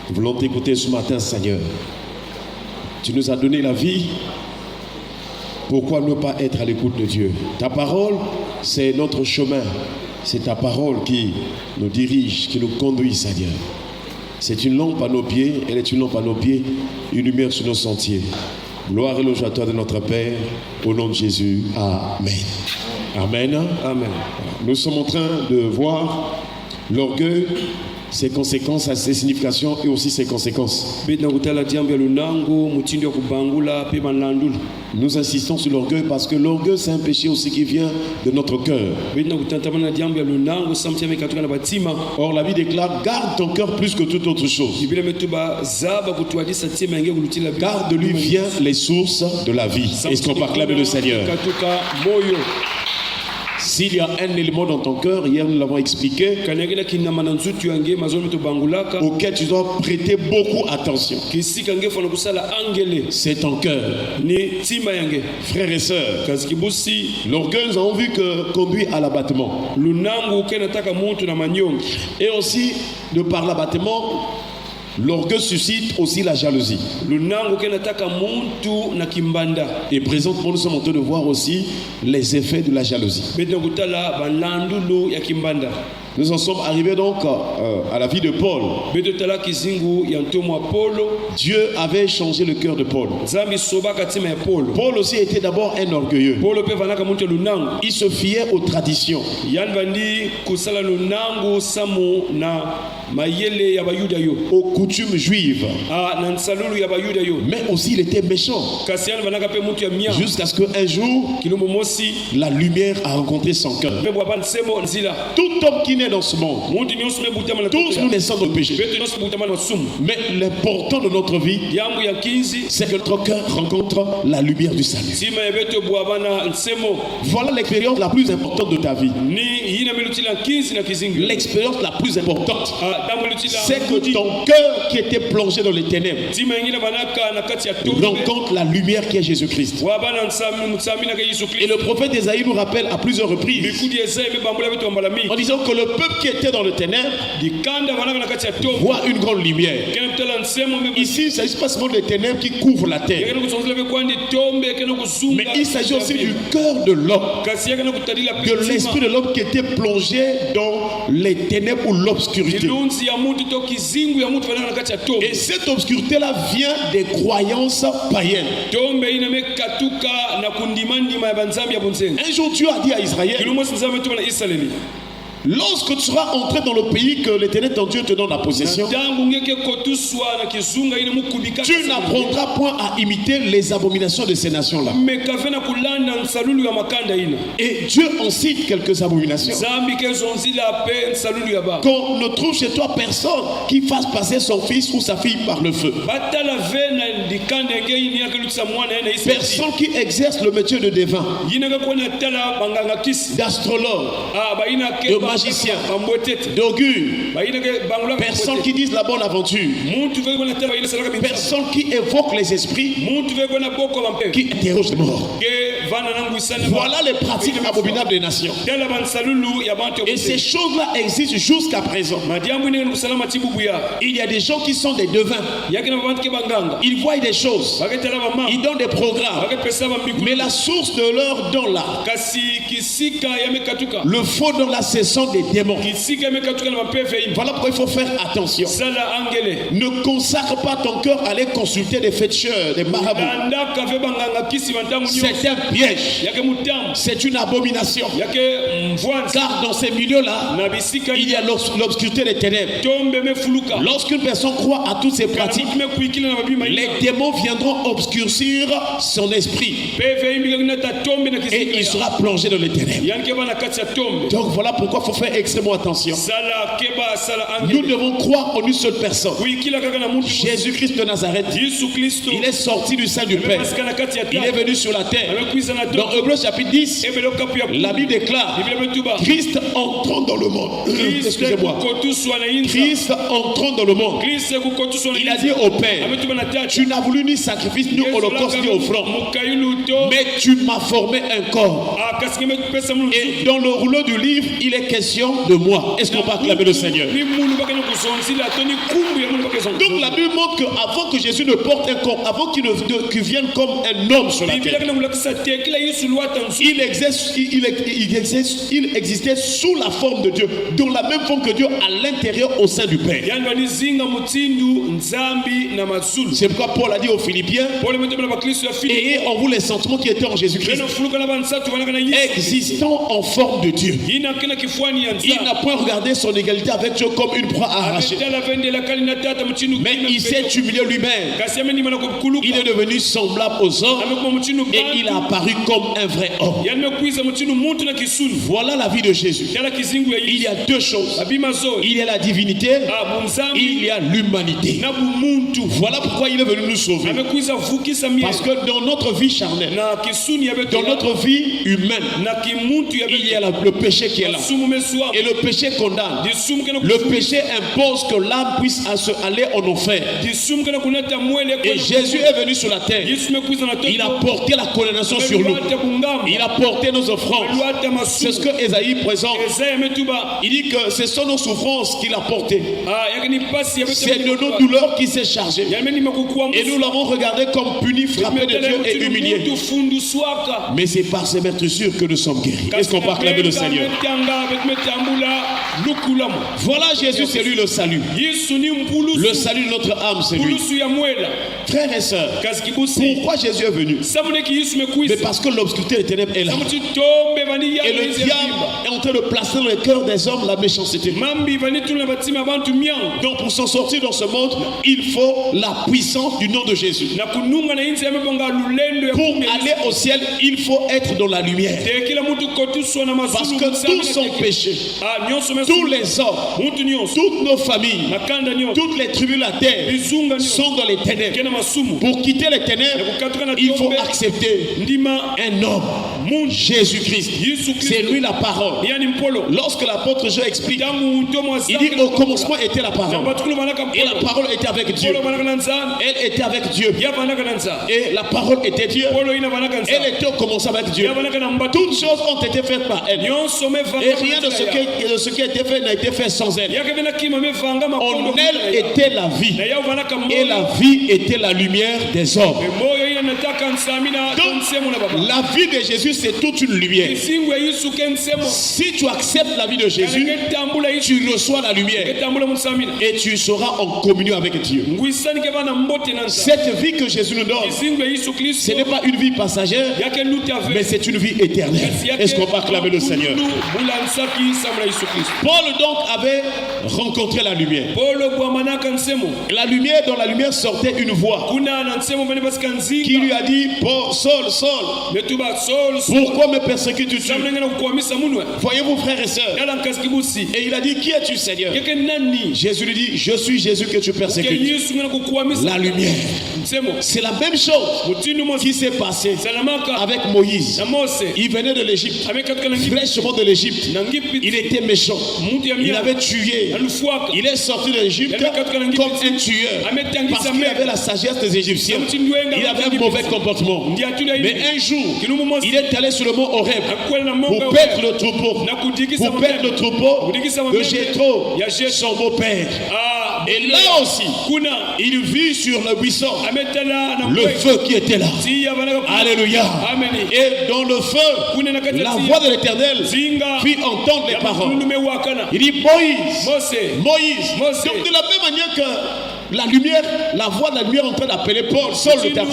Nous voulons t'écouter ce matin, Seigneur. Tu nous as donné la vie. Pourquoi ne pas être à l'écoute de Dieu? Ta parole, c'est notre chemin. C'est ta parole qui nous dirige, qui nous conduit, Seigneur. C'est une lampe à nos pieds, elle est une lampe à nos pieds, une lumière sur nos sentiers. Gloire et louange à toi de notre Père, au nom de Jésus. Amen. Amen. Amen. Nous sommes en train de voir l'orgueil, ses conséquences, ses significations et aussi ses conséquences. Nous insistons sur l'orgueil parce que l'orgueil c'est un péché aussi qui vient de notre cœur. Or la Bible déclare, garde ton cœur plus que toute autre chose. Car de lui vient les sources de la vie. Est-ce qu'on peut acclamer le Seigneur? S'il y a un élément dans ton cœur, hier nous l'avons expliqué, auquel tu dois prêter beaucoup attention, c'est ton cœur. Frères et sœurs, l'orgueil, nous avons vu que conduit à l'abattement. Et aussi, de par l'abattement, l'orgueil suscite aussi la jalousie. Et présentement, nous sommes en train de voir aussi les effets de la jalousie. Nous en sommes arrivés donc à la vie de Paul. Dieu avait changé le cœur de Paul. Paul aussi était d'abord un orgueilleux. Il se fiait aux traditions. Aux coutumes juives. Mais aussi il était méchant. Jusqu'à ce qu'un jour, la lumière a rencontré son cœur. Tout homme qui naît dans ce monde, tous nous naissons dans le péché. Mais l'important de notre vie, c'est que notre cœur rencontre la lumière du salut. Voilà l'expérience la plus importante de ta vie. L'expérience la plus importante, c'est que ton cœur qui était plongé dans les ténèbres rencontre la lumière qui est Jésus-Christ. Et le prophète Ésaïe nous rappelle à plusieurs reprises en disant que le peuple qui était dans le ténèbre voit une grande lumière. Ici, il ne s'agit pas seulement des ténèbres qui couvrent la terre, mais il s'agit aussi du cœur de l'homme, de l'esprit de l'homme qui était plongé dans les ténèbres ou l'obscurité. Et cette obscurité-là vient des croyances païennes. Un jour, Dieu a dit à Israël, lorsque tu seras entré dans le pays que l'Éternel ton Dieu te donne la possession, tu n'apprendras point à imiter les abominations de ces nations-là. Et Dieu en cite quelques abominations. Qu'on ne trouve chez toi personne qui fasse passer son fils ou sa fille par le feu. Personne qui exerce le métier de devin, d'astrologue, de magicien, d'augure, personne qui dise la bonne aventure, personne qui évoque les esprits, qui interroge les morts. Voilà les pratiques abominables des nations. Et ces choses-là existent jusqu'à présent. Il y a des gens qui sont des devins. Ils voient des choses. Ils donnent des programmes. Mais la source de leur don là, le faux don là, ce sont des démons. Voilà pourquoi il faut faire attention. Ne consacre pas ton cœur à aller consulter des féticheurs, des marabouts. C'est un piège. C'est une abomination. Car dans ces milieux-là, il y a l'obscurité des ténèbres. Lorsqu'une personne croit à toutes ces pratiques, les démons viendront obscurcir son esprit et il sera plongé dans les ténèbres. Donc voilà pourquoi il faut faire extrêmement attention. Nous devons croire en une seule personne, Jésus-Christ de Nazareth. Il est sorti du sein du Père. Il est venu sur la terre Dans Hébreux chapitre 10, la Bible déclare Christ entrant dans le monde. Excusez-moi. Christ entrant dans le monde. Il a dit au Père, tu n'as voulu ni sacrifice, ni holocauste, ni offrande, mais tu m'as formé un corps. Et dans le rouleau du livre, il est question de moi. Est-ce qu'on peut acclamer le Seigneur? Donc la Bible montre qu'avant que Jésus ne porte un corps, avant qu'il vienne comme un homme sur la terre, il existait sous la forme de Dieu, dans la même forme que Dieu à l'intérieur au sein du Père. C'est pourquoi Paul a dit aux Philippiens, ayez en vous les sentiments qui étaient en Jésus-Christ, existant en forme de Dieu. Il n'a point regardé son égalité avec Dieu comme une proie arrachée, mais il s'est humilié lui-même. Il est devenu semblable aux hommes et il a apparu comme un vrai homme. Voilà la vie de Jésus. Il y a deux choses. Il y a la divinité, il y a l'humanité. Voilà pourquoi il est venu nous sauver. Parce que dans notre vie charnelle, dans notre vie humaine, il y a le péché qui est là. Et le péché condamne. Le péché impose que l'âme puisse aller en enfer. Et Jésus est venu sur la terre. Il a porté la condamnation sur nous. Il a porté nos offrandes. C'est ce que Ésaïe présente. Il dit que ce sont nos souffrances qu'il a portées. C'est de nos douleurs qu'il s'est chargé. Et nous l'avons regardé comme puni, frappé de Dieu et humilié. Mais c'est par ces meurtrissures que nous sommes guéris. Est-ce qu'on peut acclamer le Seigneur? Voilà Jésus, c'est lui le salut. Le salut de notre âme, c'est lui. Frères et sœurs, pourquoi Jésus est venu? Mais parce que l'obscurité des ténèbres est là. Et le diable est en train de placer dans le cœur des hommes la méchanceté. Donc pour s'en sortir dans ce monde, il faut la puissance du nom de Jésus. Pour aller au ciel, il faut être dans la lumière. Parce que tout son péché, tous les hommes, toutes nos familles, toutes les tribus de la terre sont dans les ténèbres. Pour quitter les ténèbres, il faut accepter un homme, Jésus-Christ. C'est lui la parole. Lorsque l'apôtre Jean explique, il dit au commencement était la parole. Et la parole était avec Dieu. Elle était avec Dieu. Et la parole était Dieu. Elle était au commencement avec Dieu. Toutes choses ont été faites par elle. Et rien de ce qui a été fait n'a été fait sans elle. En elle était la vie. Et la vie était la lumière des hommes. Donc, la vie de Jésus, c'est toute une lumière. Si tu acceptes la vie de Jésus, tu reçois la lumière et tu seras en communion avec Dieu. Cette vie que Jésus nous donne, ce n'est pas une vie passagère, mais c'est une vie éternelle. Est-ce qu'on peut acclamer le Seigneur? Paul donc avait rencontré la lumière. La lumière, dans la lumière sortait une voix qui lui a dit, Saul, Saul, pourquoi me persécutes-tu? Voyez-vous, frères et sœurs. Et il a dit, qui es-tu, Seigneur? Jésus lui dit, je suis Jésus que tu persécutes. La lumière. C'est la même chose qui s'est passée avec Moïse. Il venait de l'Égypte, fraîchement de l'Égypte. Il était méchant. Il avait tué. Il est sorti de l'Égypte comme un tueur parce qu'il avait la sagesse des Égyptiens. Il avait un mauvais comportement. Mais un jour, il est allé sur le mont Horeb pour perdre le troupeau. Pour perdre le troupeau de Jéthro, son beau-père. Et là aussi, il vit sur le buisson le feu qui était là. Alléluia. Et dans le feu, la voix de l'Éternel fit entendre les paroles. Il dit, Moïse. Donc de la même manière que la lumière, la voix de la lumière est en train d'appeler Paul, Saul le Tarse.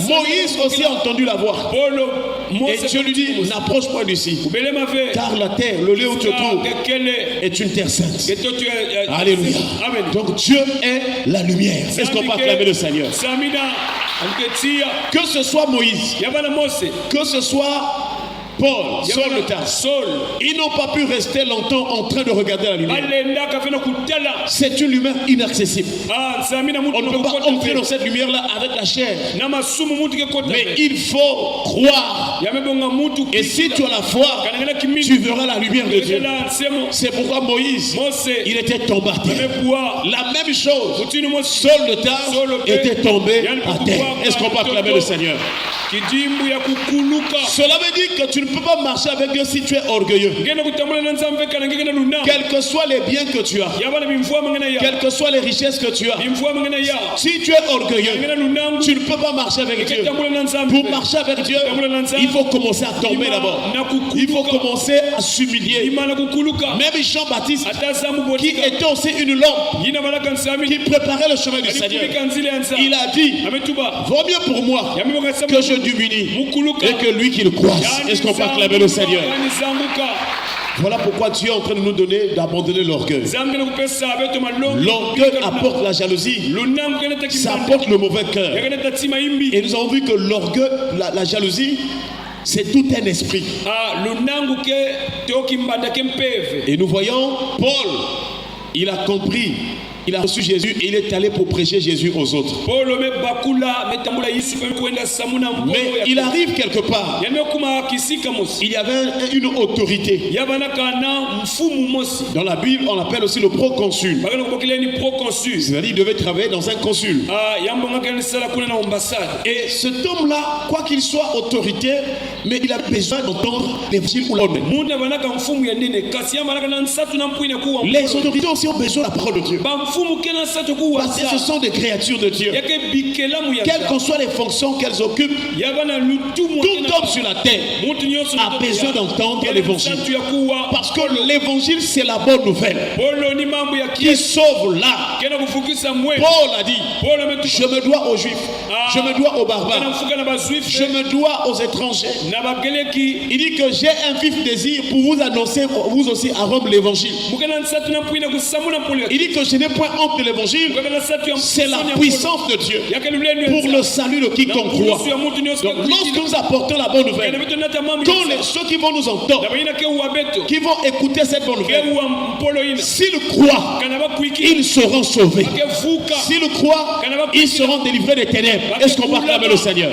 Moïse aussi a entendu la voix. Et Dieu lui dit, n'approche pas d'ici, car la terre, le lieu où tu te trouves, est une terre sainte. Alléluia. Donc Dieu est la lumière. Est-ce qu'on peut acclamer le Seigneur? Que ce soit Moïse, que ce soit Paul, Saul le Tarse, ils n'ont pas pu rester longtemps en train de regarder la lumière. C'est une lumière inaccessible. On ne peut pas entrer dans cette lumière-là avec la chair. Mais il faut croire. Et si tu as la foi, tu verras la lumière de Dieu. C'est pourquoi Moïse, il était tombé à terre. La même chose, Saul le Tarse était tombé à terre. Est-ce qu'on peut acclamer le Seigneur? Cela veut dire que tu ne peux pas marcher avec Dieu si tu es orgueilleux. Quels que soient les biens que tu as, quelles que soient les richesses que tu as, si tu es orgueilleux, tu ne peux pas marcher avec Dieu. Pour marcher avec Dieu, il faut commencer à tomber d'abord. Il faut commencer à s'humilier. Même Jean-Baptiste, qui était aussi une lampe, qui préparait le chemin du Seigneur, il a dit, vaut mieux pour moi que je diminue et que lui qui le croise. Est-ce qu'on peut acclamer le Seigneur? Voilà pourquoi Dieu est en train de nous donner d'abandonner l'orgueil. L'orgueil apporte la jalousie. Ça apporte le mauvais cœur. Et nous avons vu que l'orgueil, la jalousie, c'est tout un esprit. Et nous voyons Paul, il a compris. Il a reçu Jésus et il est allé pour prêcher Jésus aux autres. Mais il arrive quelque part. Il y avait une autorité. Dans la Bible, on l'appelle aussi le proconsul. C'est-à-dire qu'il devait travailler dans un consul. Et cet homme-là, quoi qu'il soit autorité, mais il a besoin d'entendre l'évangile ou l'ordre. Les autorités aussi ont besoin de la parole de Dieu. Parce que ce sont des créatures de Dieu. Quelles que soient les fonctions qu'elles occupent, tout homme sur la terre a besoin d'entendre l'évangile. Parce que l'évangile, c'est la bonne nouvelle qui sauve l'âme. Paul a dit, je me dois aux Juifs, je me dois aux barbares, je me dois aux étrangers. Il dit que j'ai un vif désir pour vous annoncer, vous aussi, à Rome, l'évangile. Il dit que je n'ai point honte de l'évangile, c'est la puissance de Dieu pour le salut de quiconque croit. Donc lorsque nous apportons la bonne nouvelle, quand ceux qui vont nous entendre, qui vont écouter cette bonne nouvelle, s'ils croient, ils seront sauvés. S'ils croient, ils seront délivrés des ténèbres. Est-ce qu'on va acclamer le Seigneur?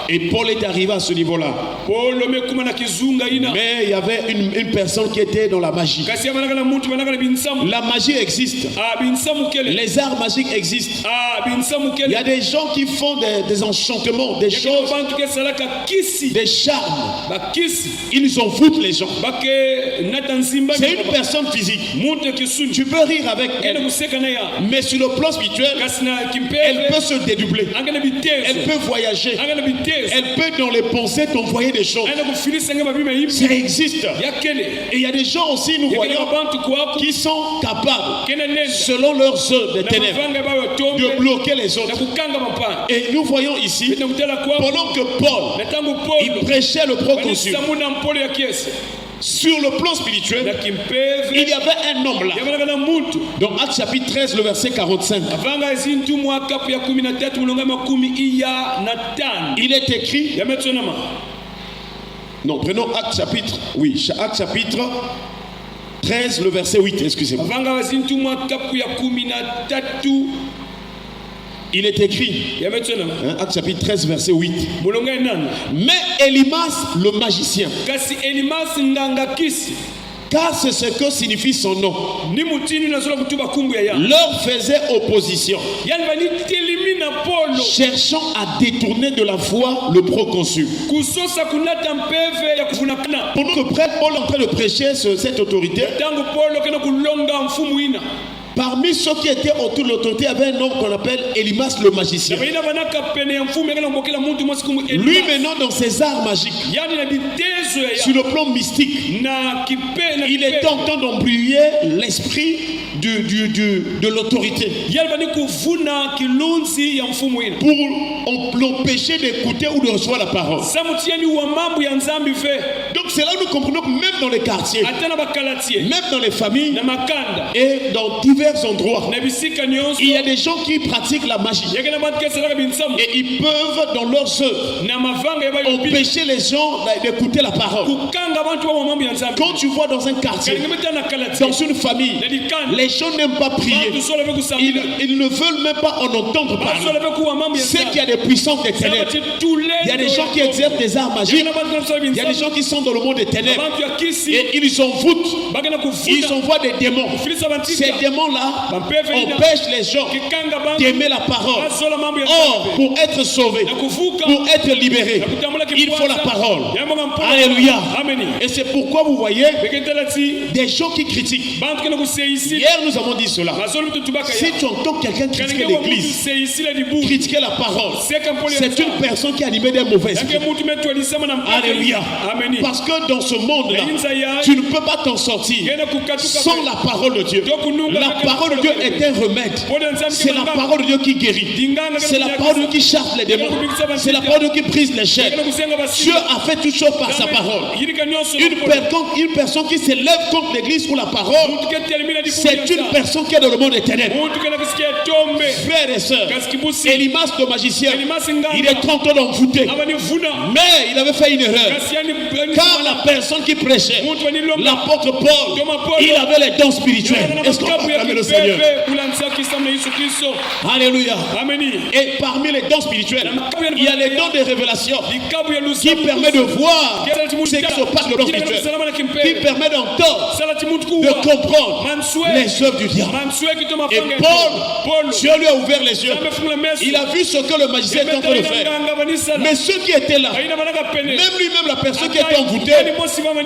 Et Paul est arrivé à ce niveau-là. Mais il y avait une personne qui était dans la magie. La magie existe. Les arts magiques existent. Il y a des gens qui font des enchantements, des choses, des charmes. Ils envoûtent les gens. C'est une personne physique. Tu peux rire avec elle, mais sur le plan spirituel, elle peut se dédoubler. Elle peut voyager. Elle peut dans les pensées t'envoyer des choses. Ça existe. Et il y a des gens aussi, nous voyons, qui sont capables, selon leurs œuvres des ténèbres, de bloquer les autres. Et nous voyons ici, pendant que Paul, il prêchait le proconsul, sur le plan spirituel, il y avait un homme là. Dans Actes chapitre 13, le verset 45. Il est écrit. Non, prenons Actes chapitre. Oui, Actes chapitre 13, le verset 8, excusez-moi. Il est écrit, Actes chapitre 13, verset 8. Mais Elimas, le magicien, car c'est ce que signifie son nom, leur faisait opposition, cherchant à détourner de la foi le proconsul. Pendant que Paul est en train de prêcher cette autorité, parmi ceux qui étaient autour de l'autorité, il y avait un homme qu'on appelle Elimas le magicien. Lui maintenant dans ses arts magiques, sur le plan mystique, il était en train d'embrouiller l'esprit de l'autorité. Pour l'empêcher d'écouter ou de recevoir la parole. Donc c'est là que nous comprenons que même dans les quartiers, même dans les familles et dans divers endroits, il y a des gens qui pratiquent la magie. Et ils peuvent dans leurs œuvres empêcher les gens d'écouter la parole. Quand tu vois dans un quartier, dans une famille, les gens n'aiment pas prier. Ils ne veulent même pas en entendre parler. C'est qu'il y a des puissances des ténèbres. Il y a des gens qui exercent des arts magiques. Il y a des gens qui sont dans le monde des ténèbres. Et ils envoient des démons. Ces démons-là empêchent les gens d'aimer la parole. Or, pour être sauvés, pour être libérés, il faut la parole. Alléluia. Et c'est pourquoi vous voyez des gens qui critiquent. Hier, nous avons dit cela. Si tu entends quelqu'un critiquer l'église, critiquer la parole, c'est une personne qui a animé des mauvaises. Alléluia. Parce que dans ce monde-là, tu ne peux pas t'en sortir sans la parole de Dieu. La parole de Dieu est un remède. C'est la parole de Dieu qui guérit. C'est la parole de Dieu qui chasse les démons. C'est la parole de Dieu qui brise les chaînes. Dieu a fait toutes choses par sa parole. Une personne qui s'élève contre l'église pour la parole, c'est une personne qui est dans le monde des ténèbres. Frères et sœurs, Elimas le magicien, il est 30 ans envoûté. Mais il avait fait une erreur. Car la personne qui prêchait, l'apôtre Paul, il avait les dons spirituels. Est-ce qu'on peut acclamer le Seigneur? Alléluia. Et parmi les dons spirituels, il y a les dons de révélation qui permet de voir ce qui se passe dans le spirituel, qui permet d'entendre, de comprendre les œuvres du diable. Et Paul, Dieu lui a ouvert les yeux. Il a vu ce que le magicien était en train de faire. Mais ceux qui étaient là, même lui-même, la personne qui était envoûtée,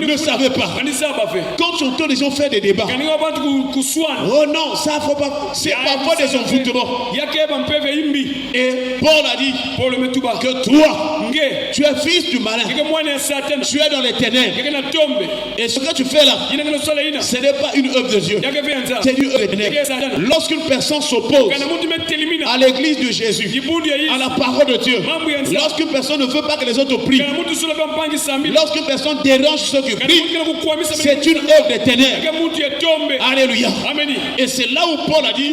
ne savait pas. Quand tu entends les gens faire des débats, oh non, ça faut pas. C'est parfois des envoûtements. Et Paul a dit que toi, tu es fils du malin. Tu es dans les ténèbres. Et ce que tu fais là, ce n'est pas une œuvre de Dieu. C'est une œuvre des ténèbres. Lorsqu'une personne s'oppose à l'église de Jésus, à la parole de Dieu, lorsqu'une personne ne veut pas que les autres prient, lorsqu'une personne dérange ceux qui prient, c'est une œuvre des ténèbres. Alléluia. Et c'est là où Paul a dit,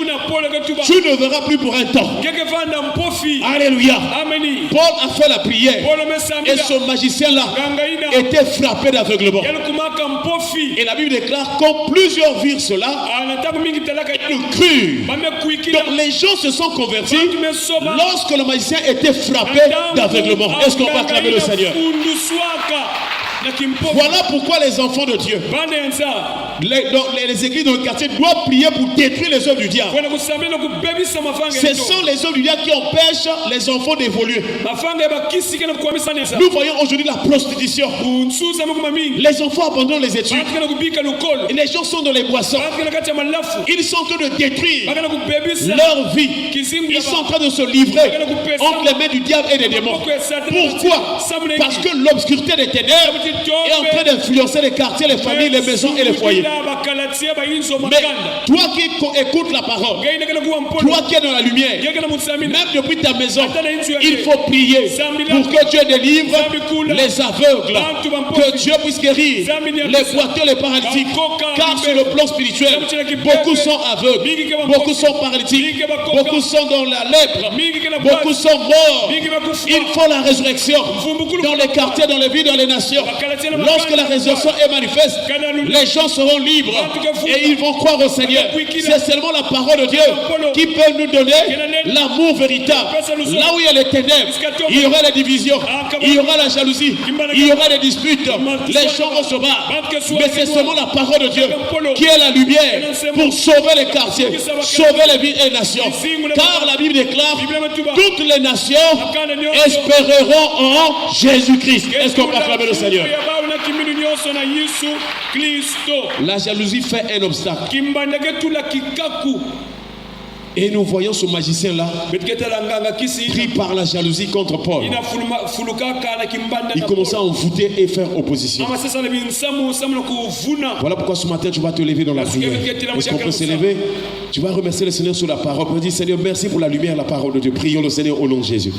tu ne verras plus pour un temps. Alléluia. Paul a fait la prière et ce magicien-là était frappé d'aveuglement. Et la Bible déclare qu'en plusieurs virent cela, ils crurent. Donc les gens se sont convertis lorsque le magicien était frappé d'aveuglement. Est-ce qu'on va acclamer le Seigneur? Voilà pourquoi les enfants de Dieu, les églises dans le quartier doivent prier pour détruire les œuvres du diable. Ce sont les œuvres du diable qui empêchent les enfants d'évoluer. Nous voyons aujourd'hui la prostitution. Les enfants abandonnent les études. Et les gens sont dans les boissons. Ils sont en train de détruire leur vie. Ils sont en train de se livrer entre les mains du diable et des démons. Pourquoi? Parce que l'obscurité des ténèbres est en train d'influencer les quartiers, les familles, les maisons et les foyers. Mais toi qui écoutes la parole, toi qui es dans la lumière, même depuis ta maison, il faut prier pour que Dieu délivre les aveugles, que Dieu puisse guérir les boiteux, les paralytiques. Car sur le plan spirituel, beaucoup sont aveugles, beaucoup sont paralytiques, beaucoup sont dans la lèpre, beaucoup sont morts. Il faut la résurrection dans les quartiers, dans les villes, dans les nations. Lorsque la résurrection est manifeste, les gens seront libres et ils vont croire au Seigneur. C'est seulement la parole de Dieu qui peut nous donner l'amour véritable. Là où il y a les ténèbres, il y aura les divisions, il y aura la jalousie, il y aura les disputes, les gens vont se battre. Mais c'est seulement la parole de Dieu qui est la lumière pour sauver les quartiers, sauver les villes et les nations. Car la Bible déclare, toutes les nations espéreront en Jésus-Christ. Est-ce qu'on peut acclamer le Seigneur? La jalousie fait un obstacle. Et nous voyons ce magicien-là pris par la jalousie contre Paul. Il commença à envoûter et faire opposition. Voilà pourquoi ce matin tu vas te lever dans la prière. Est-ce qu'on peut se lever? Tu vas remercier le Seigneur sur la parole. Tu vas dire Seigneur, merci pour la lumière, la parole de Dieu. Prions le Seigneur au nom de Jésus.